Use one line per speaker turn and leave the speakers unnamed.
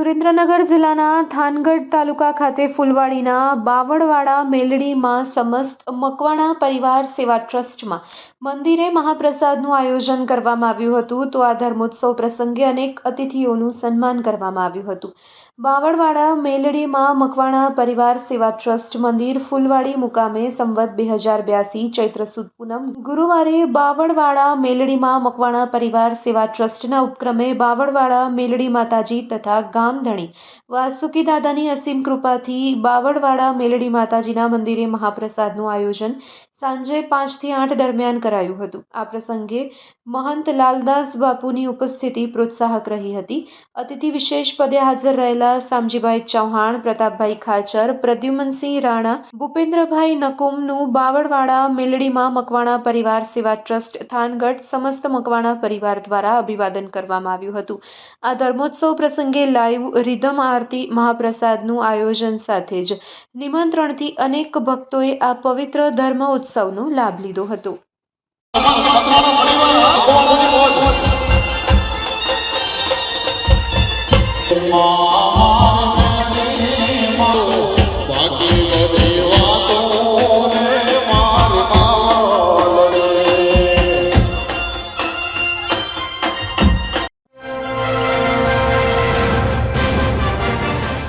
સુરેન્દ્રનગર જિલ્લાના થાનગઢ તાલુકા ખાતે ફૂલવાડીના બાવળવાડા મેલડીમાં સમસ્ત મકવાણા પરિવાર સેવા ટ્રસ્ટમાં મંદિરે મહાપ્રસાદનું આયોજન કરવામાં આવ્યું હતું. તો આ ધર્મોત્સવ પ્રસંગે અનેક અતિથિઓનું સન્માન કરવામાં આવ્યું હતું. બાવળવાડા મેલડીમાં મકવાણા પરિવાર સેવા ટ્રસ્ટ મંદિર ફૂલવાડી મુકામે સંવત 2082 ચૈત્ર સુદ પૂનમ ગુરુવારે બાવળવાડા મેલડીમાં મકવાણા પરિવાર સેવા ટ્રસ્ટના ઉપક્રમે બાવળવાડા મેલડી માતાજી તથા ગામધણી વાસુકી દાદાની અસીમ કૃપાથી બાવળવાડા મેલડી માતાજીના મંદિરે મહાપ્રસાદનું આયોજન સાંજે 5 થી 8 દરમિયાન કરાયું હતું. આ પ્રસંગે મહંત લાલદાસ બાપુની ઉપસ્થિતિ પ્રોત્સાહક રહી હતી. અતિથિ વિશેષ પદે હાજર રહેલા શામજીભાઈ ચૌહાણ, પ્રતાપભાઈ ખાચર, પ્રદ્યુમનસિંહ રાણા, ભૂપેન્દ્રભાઈ નકુમનું બાવળવાડા મેલડીમાં મકવાણા પરિવાર સેવા ટ્રસ્ટ થાનગઢ સમસ્ત મકવાણા પરિવાર દ્વારા અભિવાદન કરવામાં આવ્યું હતું. આ ધર્મોત્સવ પ્રસંગે લાઈવ રિધમ આરતી મહાપ્રસાદનું આયોજન સાથે જ નિમંત્રણથી અનેક ભક્તોએ આ પવિત્ર ધર્મ ઉત્સવનો લાભ લીધો હતો.